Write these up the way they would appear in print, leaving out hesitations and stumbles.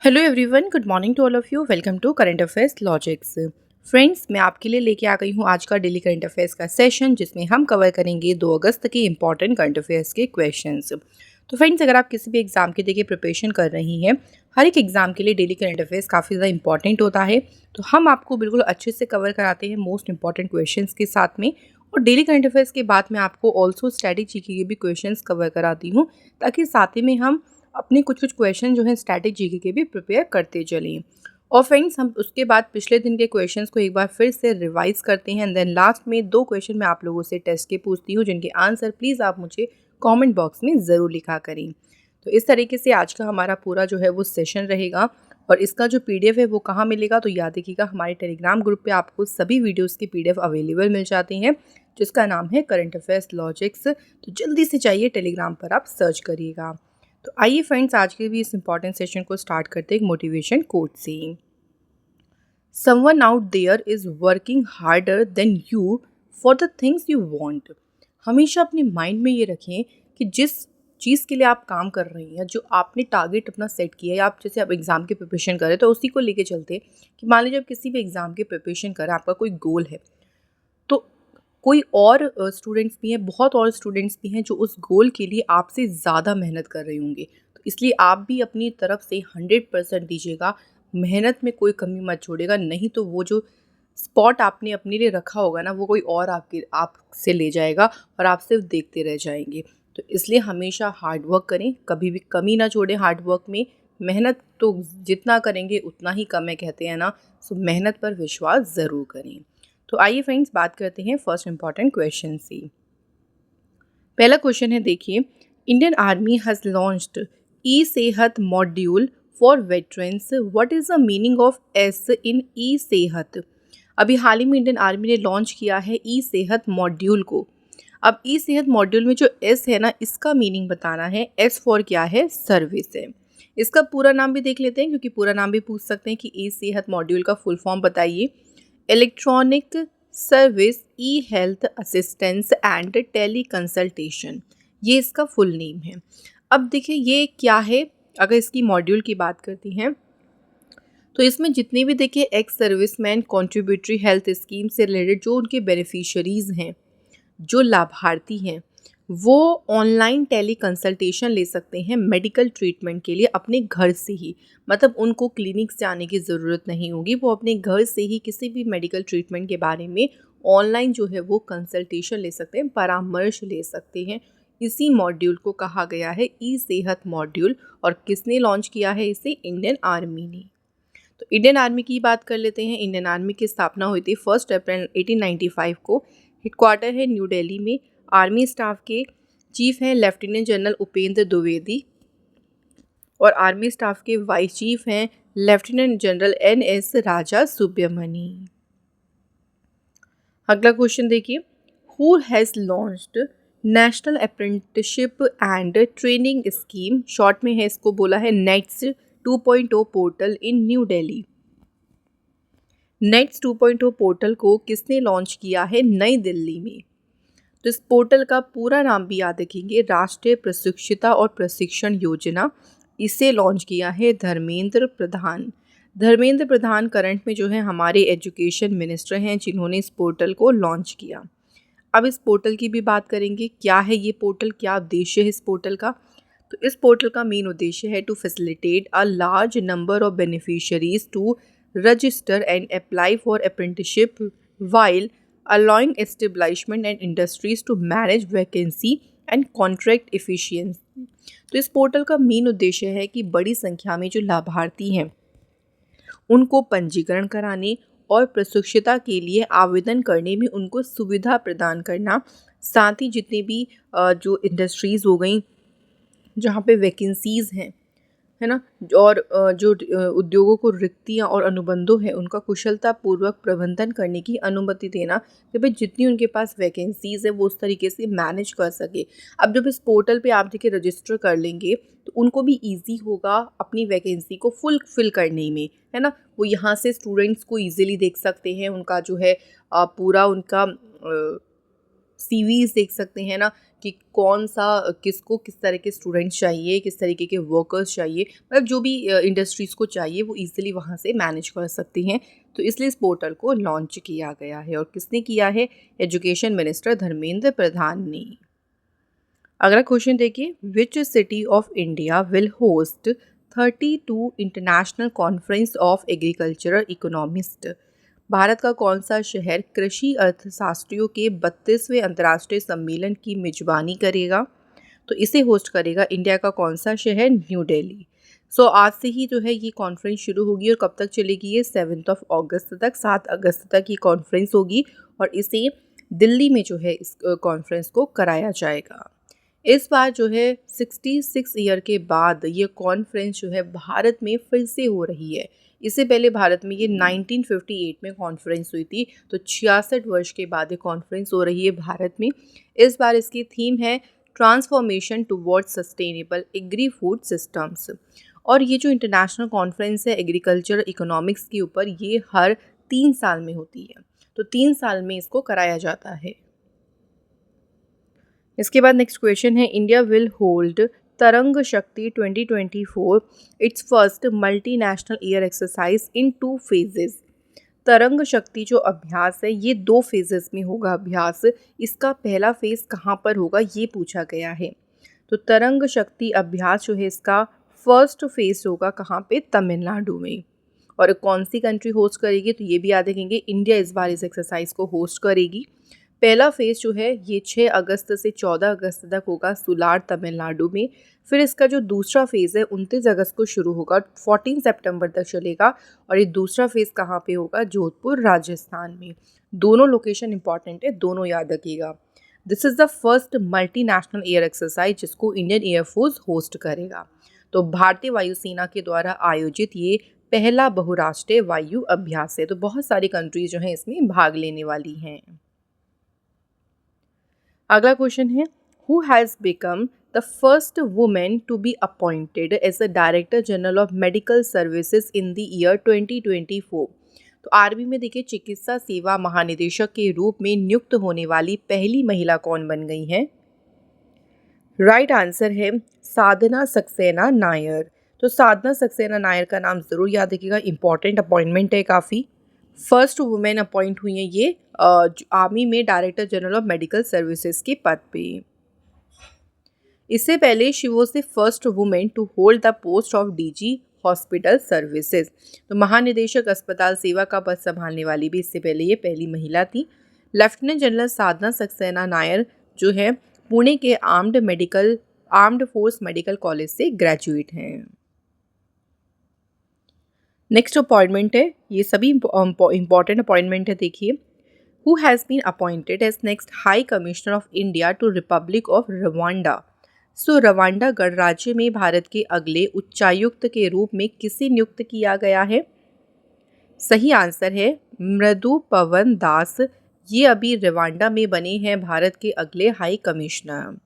Hello everyone, good morning to all of you. Welcome to current affairs logics. Friends, मैं आपके लिए लेके आ गई हूँ आज का डेली करंट अफेयर्स का सेशन, जिसमें हम कवर करेंगे 2 अगस्त के इंपॉर्टेंट करंट अफेयर्स के क्वेश्चंस। तो फ्रेंड्स, अगर आप किसी भी एग्जाम के देखिए प्रिपरेशन कर रही हैं, हर एक एग्जाम के लिए डेली करंट अफेयर्स काफ़ी ज़्यादा इंपॉर्टेंट होता है। तो हम आपको बिल्कुल अच्छे से कवर कराते हैं मोस्ट इंपॉर्टेंट क्वेश्चंस के साथ में। और डेली करंट अफेयर्स के बाद में आपको ऑल्सो स्टैटिक जीके के भी क्वेश्चंस कवर कराती हूँ, ताकि साथ ही में हम अपने कुछ कुछ क्वेश्चन जो हैं स्टैटिक जीके के भी प्रिपेयर करते चलें। और फ्रेंड्स, हम उसके बाद पिछले दिन के क्वेश्चंस को एक बार फिर से रिवाइज करते हैं। एंड देन लास्ट में 2 क्वेश्चन मैं आप लोगों से टेस्ट के पूछती हूँ, जिनके आंसर प्लीज़ आप मुझे कमेंट बॉक्स में ज़रूर लिखा करें। तो इस तरीके से आज का हमारा पूरा जो है वो सेशन रहेगा। और इसका जो पीडीएफ है वो कहाँ मिलेगा, तो याद रखिएगा, हमारे टेलीग्राम ग्रुप पे आपको सभी वीडियोस की पीडीएफ अवेलेबल मिल जाती हैं, जिसका नाम है करंट अफेयर्स लॉजिक्स। तो जल्दी से जाइए, टेलीग्राम पर आप सर्च करिएगा। तो आइए फ्रेंड्स, आज के भी इस इंपॉर्टेंट सेशन को स्टार्ट करते हैं एक मोटिवेशन कोट से। Someone out there is working harder than you for the things you want. हमेशा अपने माइंड में ये रखें कि जिस चीज़ के लिए आप काम कर रही हैं, जो आपने टारगेट अपना सेट किया है, या आप जैसे आप एग्ज़ाम की प्रिपरेशन करें, तो उसी को लेके चलते कि मान लीजिए आप किसी भी एग्ज़ाम की प्रिपरेशन करें, आपका कोई गोल है, तो कोई और स्टूडेंट्स भी हैं, बहुत और स्टूडेंट्स भी हैं जो उस गोल के लिए आपसे ज़्यादा मेहनत कर रहे होंगे। तो इसलिए आप भी अपनी तरफ से 100% दीजिएगा, मेहनत में कोई कमी मत छोड़िएगा, नहीं तो वो जो स्पॉट आपने अपने लिए रखा होगा ना, वो कोई और आपसे ले जाएगा और आप सिर्फ देखते रह जाएंगे। तो इसलिए हमेशा हार्ड वर्क करें, कभी भी कमी ना छोड़ें हार्ड वर्क में। मेहनत तो जितना करेंगे उतना ही कम है, कहते हैं ना। सो मेहनत पर विश्वास ज़रूर करें। तो आइए फ्रेंड्स, बात करते हैं फर्स्ट इंपॉर्टेंट क्वेश्चन से। पहला क्वेश्चन है, देखिए, Indian Army has launched e Sehat module for veterans. What is the meaning of S in e Sehat? अभी हाल ही में इंडियन आर्मी ने लॉन्च किया है ई सेहत मॉड्यूल को। अब ई सेहत मॉड्यूल में जो एस है ना, इसका मीनिंग बताना है। एस फॉर क्या है? सर्विस है। इसका पूरा नाम भी देख लेते हैं, क्योंकि पूरा नाम भी पूछ सकते हैं कि ई सेहत मॉड्यूल का फुल फॉर्म बताइए। Electronic service E health assistance and tele consultation, ये इसका फुल नेम है। अब देखिए ये क्या है। अगर इसकी मॉड्यूल की बात करती हैं, तो इसमें जितने भी देखिए ex serviceman contributory health scheme से रिलेटेड जो उनके बेनिफिशरीज़ हैं, जो लाभार्थी हैं, वो ऑनलाइन टेली कंसल्टेशन ले सकते हैं मेडिकल ट्रीटमेंट के लिए अपने घर से ही। मतलब उनको क्लिनिक से आने की ज़रूरत नहीं होगी, वो अपने घर से ही किसी भी मेडिकल ट्रीटमेंट के बारे में ऑनलाइन जो है वो कंसल्टेशन ले सकते हैं, परामर्श ले सकते हैं। इसी मॉड्यूल को कहा गया है ई सेहत मॉड्यूल। और किसने लॉन्च किया है इसे? इंडियन आर्मी ने। तो इंडियन आर्मी की बात कर लेते हैं। इंडियन आर्मी की स्थापना हुई थी 1 अप्रैल 1895 को। हेडक्वार्टर है न्यू दिल्ली में। आर्मी स्टाफ के चीफ हैं लेफ्टिनेंट जनरल उपेंद्र द्विवेदी, और आर्मी स्टाफ के वाइस चीफ हैं लेफ्टिनेंट जनरल NS राजा सुब्रमणी। अगला क्वेश्चन देखिए, who has launched national apprenticeship and training scheme, short में है इसको बोला है नेट्स 2.0 पोर्टल इन न्यू दिल्ली। नेट्स 2.0 पोर्टल को किसने लॉन्च किया है? नई दिल्ली में। तो इस पोर्टल का पूरा नाम भी याद रखेंगे, राष्ट्रीय प्रशिक्षुता और प्रशिक्षण योजना। इसे लॉन्च किया है धर्मेंद्र प्रधान। धर्मेंद्र प्रधान करंट में जो है हमारे एजुकेशन मिनिस्टर हैं, जिन्होंने इस पोर्टल को लॉन्च किया। अब इस पोर्टल की भी बात करेंगे, क्या है ये पोर्टल, क्या उद्देश्य है इस पोर्टल का। तो इस पोर्टल का मेन उद्देश्य है to facilitate a large number of beneficiaries to register and apply for apprenticeship while allowing establishment and industries to manage vacancy and contract efficiency। तो इस पोर्टल का मेन उद्देश्य है कि बड़ी संख्या में जो लाभार्थी हैं उनको पंजीकरण कराने और प्रशिक्षुता के लिए आवेदन करने में उनको सुविधा प्रदान करना। साथ ही जितनी भी जो इंडस्ट्रीज़ हो गई जहाँ पे वैकेंसीज़ हैं, है ना, और जो उद्योगों को रिक्तियाँ और अनुबंधों हैं उनका कुशलतापूर्वक प्रबंधन करने की अनुमति देना, कि भाई जितनी उनके पास वैकेंसीज़ है वो उस तरीके से मैनेज कर सके। अब जब इस पोर्टल पे आप देखिए रजिस्टर कर लेंगे, तो उनको भी इजी होगा अपनी वैकेंसी को फुलफिल करने में, है ना। वो यहाँ से स्टूडेंट्स को ईजिली देख सकते हैं, उनका जो है पूरा उनका CVs देख सकते हैं ना, कि कौन सा किसको किस तरह के स्टूडेंट्स चाहिए, किस तरीके के वर्कर्स चाहिए, मतलब जो भी इंडस्ट्रीज़ को चाहिए वो ईज़िली वहाँ से मैनेज कर सकती हैं। तो इसलिए इस पोर्टल को लॉन्च किया गया है। और किसने किया है? एजुकेशन मिनिस्टर धर्मेंद्र प्रधान ने। अगला क्वेश्चन देखिए, which city of India will host 32 international conference of agricultural economist? Bharat का कौन सा शहर कृषि अर्थशास्त्रियों के 32वें अंतर्राष्ट्रीय सम्मेलन की मेजबानी करेगा? तो इसे होस्ट करेगा इंडिया का कौन सा शहर? न्यू दिल्ली। आज से ही जो है ये कॉन्फ्रेंस शुरू होगी और कब तक चलेगी? ये 7 अगस्त तक, 7 अगस्त तक ये कॉन्फ्रेंस होगी और इसे दिल्ली में जो है इस कॉन्फ्रेंस को कराया जाएगा। इस बार जो है 66 ईयर के बाद ये कॉन्फ्रेंस जो है भारत में फिर से हो रही है। इससे पहले भारत में ये 1958 में कॉन्फ्रेंस हुई थी। तो 66 वर्ष के बाद ये कॉन्फ्रेंस हो रही है भारत में। इस बार इसकी थीम है transformation towards sustainable agri food systems. और ये जो इंटरनेशनल कॉन्फ्रेंस है एग्रीकल्चर इकोनॉमिक्स के ऊपर, ये हर 3 साल में होती है। तो 3 साल में इसको कराया जाता है। इसके बाद नेक्स्ट क्वेश्चन है, इंडिया विल होल्ड तरंग शक्ति 2024 it's first multinational year exercise in 2 phases. तरंग शक्ति जो अभ्यास है ये 2 फेजेस में होगा अभ्यास। इसका पहला फेज कहाँ पर होगा ये पूछा गया है। तो तरंग शक्ति अभ्यास जो है इसका फर्स्ट फेज होगा कहाँ पे? तमिलनाडु में। और कौन सी कंट्री होस्ट करेगी? तो ये भी याद रखेंगे, इंडिया इस बार इस एक्सरसाइज को होस्ट करेगी। पहला फेज़ जो है ये 6 अगस्त से 14 अगस्त तक होगा सुलार तमिलनाडु में। फिर इसका जो दूसरा फेज़ है 29 अगस्त को शुरू होगा, 14 सितंबर तक चलेगा। और ये दूसरा फेज़ कहाँ पे होगा? जोधपुर राजस्थान में। दोनों लोकेशन इंपॉर्टेंट है, दोनों याद रखिएगा। This is the first multinational air exercise जिसको इंडियन एयरफोर्स होस्ट करेगा। तो भारतीय वायुसेना के द्वारा आयोजित ये पहला बहुराष्ट्रीय वायु अभ्यास है। तो बहुत सारी कंट्रीज जो हैं इसमें भाग लेने वाली हैं। अगला क्वेश्चन है, who has become the first women to be appointed as the director general of medical services in the year 2024? तो आर्मी में देखिए चिकित्सा सेवा महानिदेशक के रूप में नियुक्त होने वाली पहली महिला कौन बन गई है? राइट आंसर है साधना सक्सेना नायर। तो साधना सक्सेना नायर का नाम ज़रूर याद रखिएगा, इंपॉर्टेंट अपॉइंटमेंट है काफ़ी। फर्स्ट वुमेन अपॉइंट हुई हैं ये आर्मी में director general of medical services के पद पे। इससे पहले she was the first women to hold the post of DG hospital services. तो महानिदेशक अस्पताल सेवा का पद संभालने वाली भी इससे पहले ये पहली महिला थी। लेफ्टिनेंट जनरल साधना सक्सेना नायर जो है पुणे के आर्म्ड फोर्स मेडिकल कॉलेज से ग्रेजुएट हैं। नेक्स्ट अपॉइंटमेंट है, ये सभी इंपॉर्टेंट अपॉइंटमेंट है। देखिए, who has been appointed as next high commissioner of India to republic of Rwanda? Rwanda गणराज्य में भारत के अगले उच्चायुक्त के रूप में किसे नियुक्त किया गया है? सही आंसर है मृदु पवन दास। ये अभी रवांडा में बने हैं भारत के अगले हाई कमिश्नर।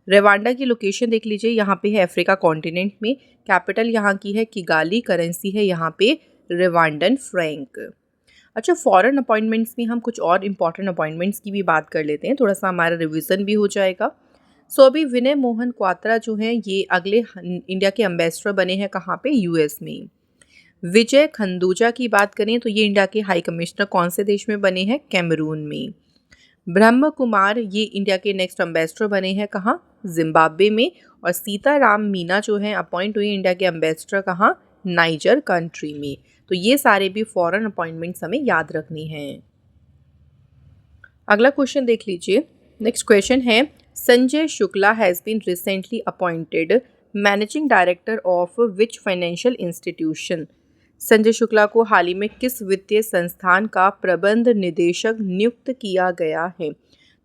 रवांडा की लोकेशन देख लीजिए, यहाँ पे है अफ्रीका कॉन्टिनेंट में। कैपिटल यहाँ की है किगाली, करेंसी है यहाँ पे रवांडन फ्रैंक। अच्छा, फॉरेन अपॉइंटमेंट्स में हम कुछ और इम्पॉर्टेंट अपॉइंटमेंट्स की भी बात कर लेते हैं, थोड़ा सा हमारा रिवीजन भी हो जाएगा। अभी विनय मोहन क्वात्रा जो हैं ये अगले इंडिया के एम्बेसडर बने हैं कहाँ पे? यूएस में। विजय खंदूजा की बात करें तो ये इंडिया के हाई कमिश्नर कौन से देश में बने हैं? कैमरून में। ब्रह्म कुमार ये इंडिया के नेक्स्ट एम्बेसडर बने हैं कहाँ? जिम्बाब्वे में। और सीताराम मीना जो हैं अपॉइंट हुए इंडिया के एम्बेसडर कहाँ? नाइजर कंट्री में। तो ये सारे भी फॉरेन अपॉइंटमेंट्स हमें याद रखनी हैं। अगला क्वेश्चन देख लीजिए। नेक्स्ट क्वेश्चन है, Sanjay Shukla has been recently appointed managing director of which financial institution? Sanjay Shukla को हाल ही में किस वित्तीय संस्थान का प्रबंध निदेशक नियुक्त किया गया है?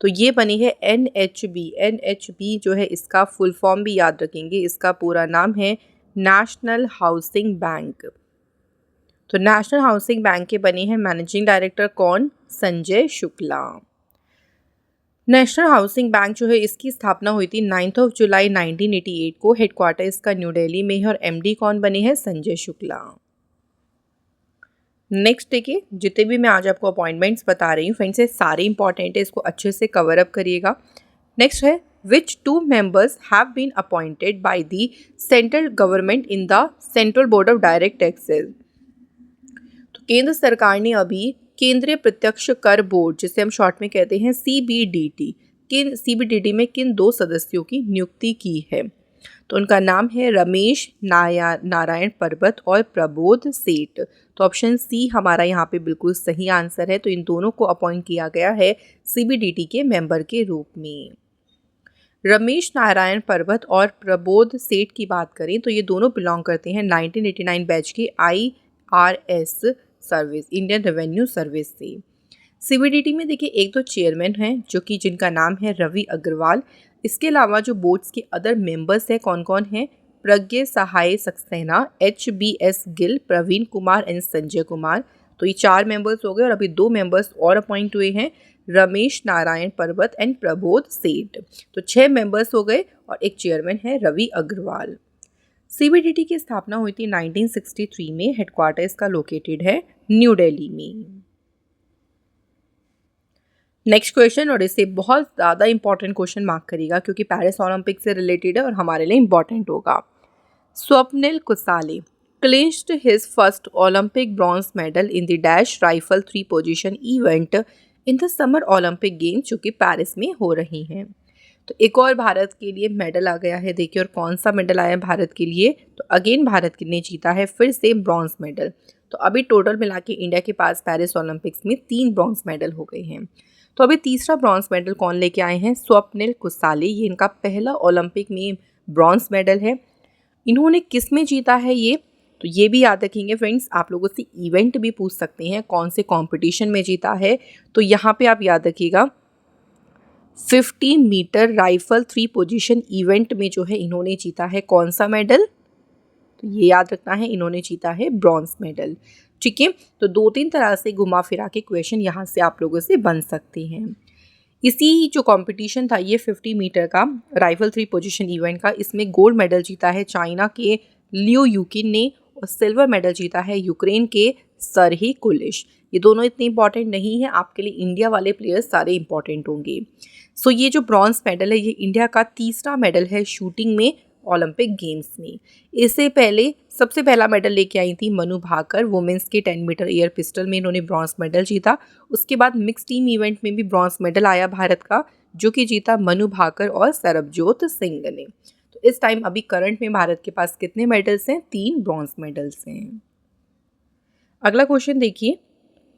तो ये बनी है NHB। NHB जो है इसका फुल फॉर्म भी याद रखेंगे, इसका पूरा नाम है नेशनल हाउसिंग बैंक। तो नेशनल हाउसिंग बैंक के बने हैं मैनेजिंग डायरेक्टर कौन? Sanjay Shukla. National housing bank जो है इसकी स्थापना हुई थी 9 जुलाई 1988 को। हेडक्वार्टर इसका न्यू दिल्ली में है और MD कौन बने हैं? संजय शुक्ला। नेक्स्ट देखिए, जितने भी मैं आज आपको अपॉइंटमेंट्स बता रही हूँ फ्रेंड्स, ये सारे इंपॉर्टेंट है, इसको अच्छे से कवर अप करिएगा। नेक्स्ट है which two members have been appointed by the central government in the Central Board of Direct Taxes। तो केंद्र सरकार ने अभी केंद्रीय प्रत्यक्ष कर बोर्ड, जिसे हम शॉर्ट में कहते हैं CBDT, CBDT में किन 2 सदस्यों की नियुक्ति की है? तो उनका नाम है रमेश नारायण परबत और प्रबोध सेठ। तो ऑप्शन सी हमारा यहाँ पे बिल्कुल सही आंसर है। तो इन दोनों को अपॉइंट किया गया है CBDT के मेंबर के रूप में। रमेश नारायण परबत और प्रबोध सेठ की बात करें तो ये दोनों बिलोंग करते हैं 1989 बैच के IRS service, Indian revenue service से। CBDT में देखिए 1-2 चेयरमैन हैं जो कि जिनका नाम है रवि अग्रवाल। इसके अलावा जो बोर्ड्स के अदर मेंबर्स हैं कौन कौन हैं? प्रज्ञ सहाय सक्सेना, HBS गिल, प्रवीण कुमार एंड संजय कुमार। तो ये 4 मेंबर्स हो गए और अभी 2 मेंबर्स और अपॉइंट हुए हैं, रमेश नारायण परबत एंड प्रबोध सेठ। तो 6 मेंबर्स हो गए और एक चेयरमैन है रवि अग्रवाल। CBDT की स्थापना हुई थी 1963 में। हेडक्वार्टर इसका लोकेटेड है न्यू दिल्ली में। नेक्स्ट क्वेश्चन, और इसे बहुत ज़्यादा इंपॉर्टेंट क्वेश्चन मार्क करिएगा क्योंकि पेरिस ओलंपिक से रिलेटेड है और हमारे लिए इंपॉर्टेंट होगा। स्वप्निल कुसाले clinched his first Olympic bronze medal in the dash rifle 3 position event in the Summer Olympic Games, जो कि पेरिस में हो रही हैं। तो एक और भारत के लिए मेडल आ गया है, देखिए, और कौन सा मेडल आया है भारत के लिए? तो अगेन भारत ने जीता है फिर से ब्रॉन्ज मेडल। तो अभी टोटल मिला के इंडिया के पास पेरिस ओलंपिक्स में 3 ब्रॉन्ज मेडल हो गए हैं। तो अभी तीसरा ब्रॉन्ज मेडल कौन लेके आए हैं? स्वप्निल कुसाले। ये इनका पहला ओलंपिक में ब्रॉन्ज मेडल है। इन्होंने किस में जीता है ये? तो ये भी याद रखेंगे फ्रेंड्स, आप लोगों से इवेंट भी पूछ सकते हैं, कौन से कंपटीशन में जीता है। तो यहाँ पे आप याद रखिएगा 50 मीटर राइफल 3 पोजीशन इवेंट में जो है इन्होंने जीता है कौन सा मेडल? तो ये याद रखना है, इन्होंने जीता है ब्रॉन्ज मेडल। ठीक है, तो 2-3 तरह से घुमा फिरा के क्वेश्चन यहाँ से आप लोगों से बन सकते हैं। इसी जो कंपटीशन था ये 50 मीटर का राइफल 3 पोजीशन इवेंट का, इसमें गोल्ड मेडल जीता है चाइना के लियो यूकिन ने और सिल्वर मेडल जीता है यूक्रेन के सरही कुलिश। ये दोनों इतने इंपॉर्टेंट नहीं है आपके लिए, इंडिया वाले प्लेयर्स सारे इंपॉर्टेंट होंगे। सो ये जो ब्रॉन्ज मेडल है ये इंडिया का तीसरा मेडल है शूटिंग में ओलंपिक गेम्स में। इससे पहले सबसे पहला मेडल लेके आई थी मनु भाकर, वुमेंस के 10 मीटर एयर पिस्टल में इन्होंने ब्रॉन्ज मेडल जीता। उसके बाद मिक्स टीम इवेंट में भी ब्रॉन्ज मेडल आया भारत का, जो कि जीता मनु भाकर और सरबजोत सिंह ने। तो इस टाइम अभी करंट में भारत के पास कितने मेडल्स हैं? 3 ब्रॉन्ज मेडल्स हैं। अगला क्वेश्चन देखिए,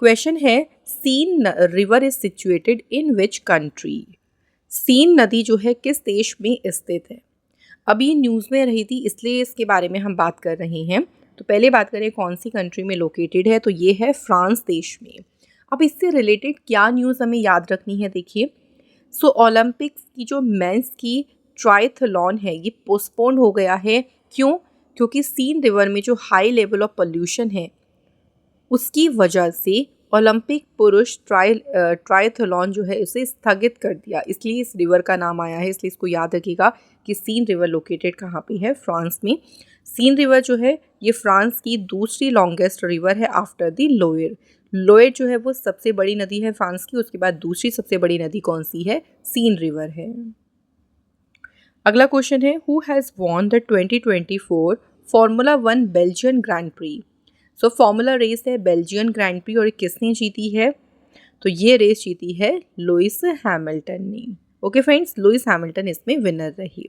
क्वेश्चन है Seine river is situated in which country? Seine नदी जो है किस देश में स्थित है? अभी ये न्यूज़ में रही थी इसलिए इसके बारे में हम बात कर रहे हैं। तो पहले बात करें कौन सी कंट्री में लोकेटेड है, तो ये है फ्रांस देश में। अब इससे रिलेटेड क्या न्यूज़ हमें याद रखनी है, देखिए। सो ओलंपिक्स की जो मेंस की ट्रायथलॉन है ये पोस्टपोन हो गया है। क्यों? क्योंकि सीन रिवर में जो हाई लेवल ऑफ पोल्यूशन है उसकी वजह से ओलंपिक पुरुष ट्रायथलॉन जो है उसे स्थगित कर दिया, इसलिए इस रिवर का नाम आया है। इसलिए इसको याद रखिएगा कि सीन रिवर लोकेटेड कहाँ पे है? फ्रांस में। सीन रिवर जो है ये फ्रांस की दूसरी लॉन्गेस्ट रिवर है आफ्टर द लोयर। लोयर जो है वो सबसे बड़ी नदी है फ्रांस की, उसके बाद दूसरी सबसे बड़ी नदी कौन सी है? सीन रिवर है। अगला क्वेश्चन है, who has won the 2024 formula 1 Belgian grand prix? So formula race है बेल्जियन ग्रैंड प्री और किसने जीती है? तो ये रेस जीती है लुइस हैमिल्टन ने। ओके फ्रेंड्स, लुइस हैमिल्टन इसमें विनर रही।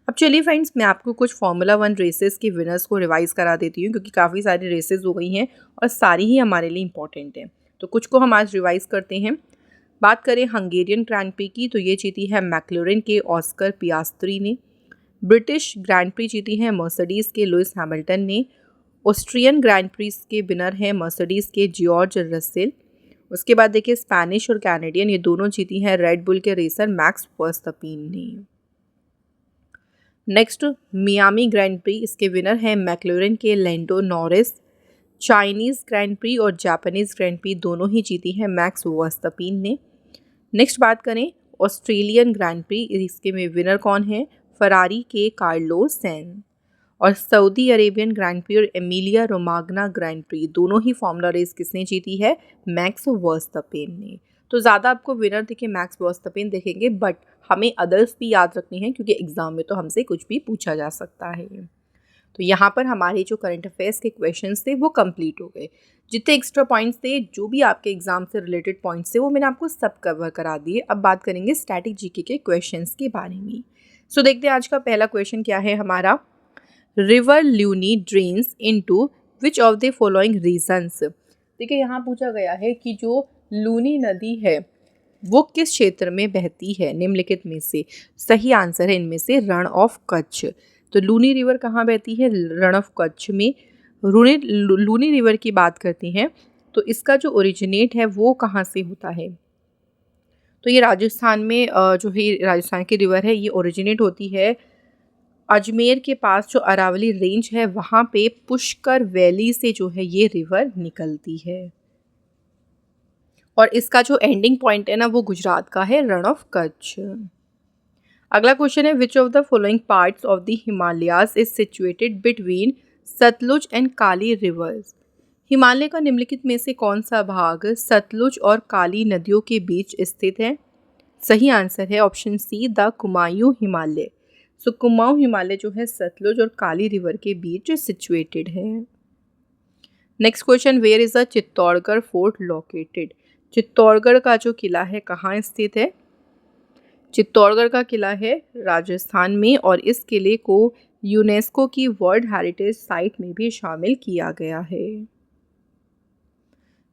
अब चलिए फ्रेंड्स, मैं आपको कुछ फॉर्मूला 1 रेसेस के विनर्स को रिवाइज करा देती हूँ क्योंकि काफ़ी सारी रेसेस हो गई हैं और सारी ही हमारे लिए इंपॉर्टेंट हैं। तो कुछ को हम आज रिवाइज करते हैं। बात करें हंगेरियन ग्रैंड प्री की, तो ये जीती है मैक्लोरेन के ऑस्कर पियास्त्री ने। ब्रिटिश ग्रैंड प्री जीती है मर्सिडीज़ के लुइस हैमिल्टन ने। ऑस्ट्रियन ग्रैंड प्री के विनर हैं मर्सिडीज़ के जॉर्ज रसेल। उसके बाद देखिए स्पेनिश और कैनेडियन ये दोनों जीती हैं रेड बुल के रेसर मैक्स वर्स्टपेन ने। नेक्स्ट मियामी ग्रैंड प्री, इसके विनर हैं मैक्लोरेन के Lando Norris. Chinese grand prix और जापानीज़ ग्रैंड प्री दोनों ही जीती हैं मैक्स वर्स्टपेन ने। नेक्स्ट बात करें ऑस्ट्रेलियन ग्रैंड प्री, इसके में विनर कौन है? फरारी के कार्लोस सैन। और सऊदी अरेबियन ग्रैंड प्री और एमिलिया रोमाग्ना ग्रैंड प्री दोनों ही फॉर्मूला रेस किसने जीती है? मैक्स वर्स्टपेन ने। तो ज़्यादा आपको विनर दिखे मैक्स वर्स्टपेन दिखेंगे, बट हमें अदर्स भी याद रखने हैं क्योंकि एग्ज़ाम में तो हमसे कुछ भी पूछा जा सकता है। तो यहाँ पर हमारे जो करंट अफेयर्स के क्वेश्चंस थे वो कंप्लीट हो गए। जितने एक्स्ट्रा पॉइंट्स थे, जो भी आपके एग्जाम से रिलेटेड पॉइंट्स थे, वो मैंने आपको सब कवर करा दिए। अब बात करेंगे स्टैटिक जीके के क्वेश्चंस के बारे में। सो देखते हैं आज का पहला क्वेश्चन क्या है हमारा। River Luni drains into which of the following regions. देखिए यहाँ पूछा गया है कि जो लूनी नदी है वो किस क्षेत्र में बहती है निम्नलिखित में से। सही आंसर है इनमें से रण ऑफ कच्छ। तो लूनी रिवर कहाँ बहती है, रण ऑफ कच्छ में। लूनी रिवर की बात करती हैं तो इसका जो ओरिजिनेट है वो कहाँ से होता है, तो ये राजस्थान में जो है राजस्थान की रिवर है ये ओरिजिनेट होती है अजमेर के पास जो अरावली रेंज है वहाँ पे पुष्कर वैली से जो है ये रिवर निकलती है। और इसका जो एंडिंग पॉइंट है ना वो गुजरात का है, रण ऑफ कच्छ। अगला क्वेश्चन है which of the following parts of the Himalayas is situated between Sutlej and Kali rivers. Himalaya का निम्नलिखित में से कौन सा भाग सतलुज और काली नदियों के बीच स्थित है। सही आंसर है option C the Kumaon Himalaya. So Kumaon Himalaya जो है सतलुज और काली रिवर के बीच सिचुएटेड है। Next question where is the Chittorgarh fort located. Chittorgarh का जो किला है कहाँ स्थित है। चित्तौड़गढ़ का किला है राजस्थान में और इस किले को यूनेस्को की वर्ल्ड हेरिटेज साइट में भी शामिल किया गया है।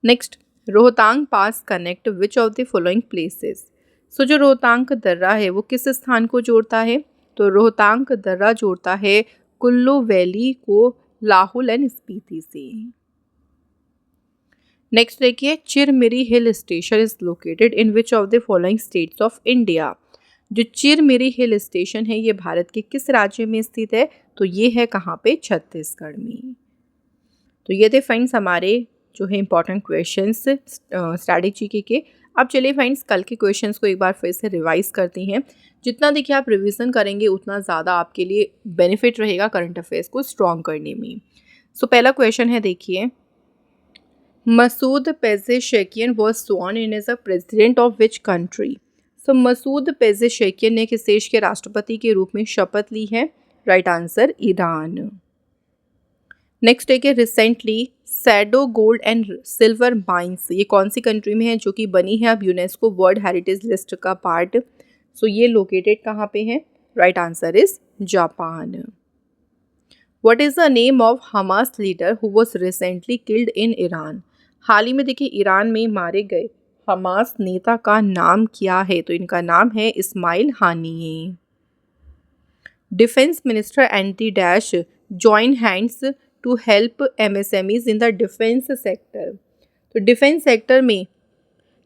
Next Rohtang pass connect which of the following places. So जो रोहतांग दर्रा है वो किस स्थान को जोड़ता है, तो रोहतांग दर्रा जोड़ता है कुल्लू वैली को लाहौल एंड स्पीति से। नेक्स्ट देखिए Chirmiri hill station is located in which of the following states of India. जो चिरमिरी हिल स्टेशन है ये भारत के किस राज्य में स्थित है, तो ये है कहाँ पे, छत्तीसगढ़ में। तो ये थे फ्रेंड्स हमारे जो है इंपॉर्टेंट क्वेश्चंस स्टैटिक जीके के। अब चलिए फ्रेंड्स कल के क्वेश्चंस को एक बार फिर से रिवाइज करते हैं। जितना देखिए आप रिवीजन करेंगे उतना ज़्यादा आपके लिए बेनिफिट रहेगा करंट अफेयर्स को स्ट्रॉन्ग करने में। सो पहला क्वेश्चन है देखिए, Masoud Pezeshkian was sworn in as a president of which country. So Masoud Pezeshkian ने किस देश के राष्ट्रपति के रूप में शपथ ली है। Right answer Iran. नेक्स्ट है कि recently shadow gold and silver mines ये कौन सी कंट्री में है जो कि बनी है अब यूनेस्को वर्ल्ड हेरिटेज लिस्ट का पार्ट। सो ये लोकेटेड कहाँ पे है। Right answer is Japan. What is the name of Hamas leader who was recently killed in Iran. हाल ही में देखिए ईरान में मारे गए हमास नेता का नाम क्या है, तो इनका नाम है Ismail Haniyeh. Defence minister and the dash join hands to help MSMEs in the defence sector. तो डिफेंस सेक्टर में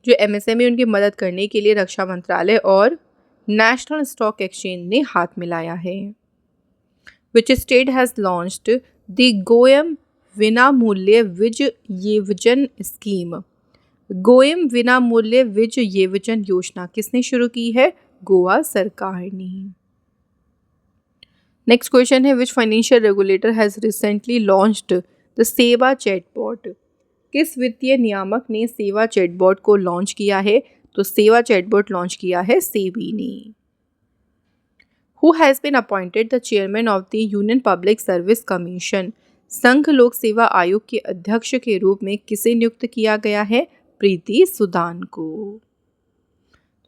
जो MSME उनकी मदद करने के लिए रक्षा मंत्रालय और नेशनल स्टॉक एक्सचेंज ने हाथ मिलाया है। Which state has launched the गोयम विनामूल्य विज येवजन स्कीम। गोयम विनामूल्य विज येवजन योजना किसने शुरू की है, गोवा सरकार ने। नेक्स्ट क्वेश्चन है which financial regulator has recently launched the सेवा चैटबॉट। किस वित्तीय नियामक ने सेवा चैटबॉट को लॉन्च किया है, तो सेवा चैटबॉट लॉन्च किया है सेबी ने। Who has been appointed the chairman of the union public service commission. संघ लोक सेवा आयोग के अध्यक्ष के रूप में किसे नियुक्त किया गया है, प्रीति सुदान को।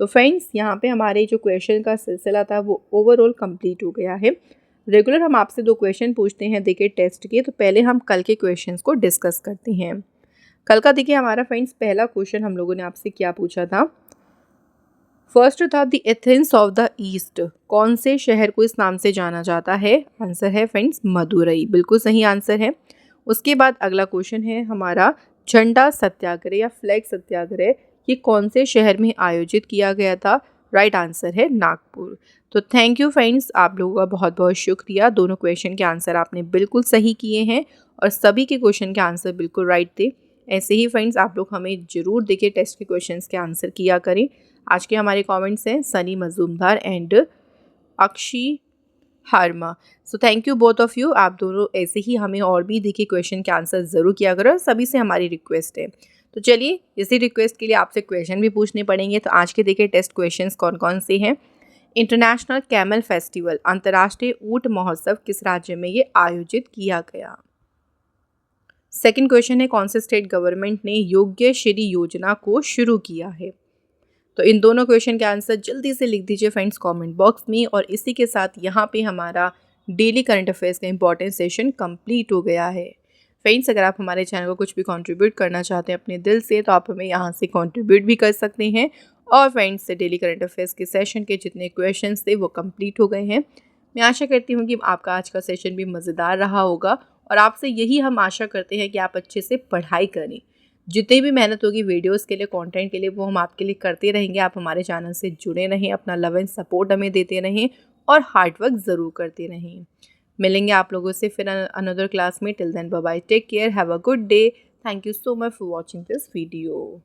तो फ्रेंड्स यहाँ पे हमारे जो क्वेश्चन का सिलसिला था वो ओवरऑल कंप्लीट हो गया है। रेगुलर हम आपसे 2 क्वेश्चन पूछते हैं देखिए टेस्ट के, तो पहले हम कल के क्वेश्चंस को डिस्कस करते हैं। कल का देखिए हमारा फ्रेंड्स पहला क्वेश्चन हम लोगों ने आपसे क्या पूछा था। फर्स्ट था the Athens of the east. कौन से शहर को इस नाम से जाना जाता है, आंसर है फ्रेंड्स मदुरई, बिल्कुल सही आंसर है। उसके बाद अगला क्वेश्चन है हमारा झंडा सत्याग्रह या फ्लैग सत्याग्रह ये कौन से शहर में आयोजित किया गया था, राइट आंसर है नागपुर। तो थैंक यू फ्रेंड्स, आप लोगों का बहुत बहुत शुक्रिया। दोनों क्वेश्चन के आंसर आपने बिल्कुल सही किए हैं और सभी के क्वेश्चन के आंसर बिल्कुल राइट थे। ऐसे ही फ्रेंड्स आप लोग हमें ज़रूर देखिए टेस्ट के क्वेश्चंस के आंसर किया करें। आज के हमारे कमेंट्स हैं सनी मजूमदार एंड अक्षी हर्मा। So thank you both of you. आप दोनों ऐसे ही हमें और भी देखिए क्वेश्चन के आंसर ज़रूर किया करो, सभी से हमारी रिक्वेस्ट है। तो चलिए इसी रिक्वेस्ट के लिए आपसे क्वेश्चन भी पूछने पड़ेंगे। तो आज के देखिए टेस्ट क्वेश्चंस कौन कौन से हैं। इंटरनेशनल कैमल फेस्टिवल अंतर्राष्ट्रीय ऊंट महोत्सव किस राज्य में ये आयोजित किया गया। सेकंड क्वेश्चन है कौन से स्टेट गवर्नमेंट ने योग्य श्री योजना को शुरू किया है। तो इन दोनों क्वेश्चन के आंसर जल्दी से लिख दीजिए फ्रेंड्स कमेंट बॉक्स में। और इसी के साथ यहाँ पे हमारा डेली करंट अफेयर्स का इंपॉर्टेंट सेशन कंप्लीट हो गया है। फ्रेंड्स अगर आप हमारे चैनल को कुछ भी कंट्रीब्यूट करना चाहते हैं अपने दिल से तो आप हमें यहाँ से कंट्रीब्यूट भी कर सकते हैं। और फ्रेंड्स से डेली करंट अफेयर्स के सेशन के जितने क्वेश्चंस थे वो कंप्लीट हो गए हैं। मैं आशा करती हूँ कि आपका आज का सेशन भी मज़ेदार रहा होगा और आपसे यही हम आशा करते हैं कि आप अच्छे से पढ़ाई करें। जितनी भी मेहनत होगी वीडियोस के लिए कंटेंट के लिए वो हम आपके लिए करते रहेंगे। आप हमारे चैनल से जुड़े रहें, अपना लव एंड सपोर्ट हमें देते रहें और हार्ड वर्क ज़रूर करते रहें। मिलेंगे आप लोगों से फिर अनदर क्लास में। Till then bye bye, take care, have a good day. Thank you so much for watching this video.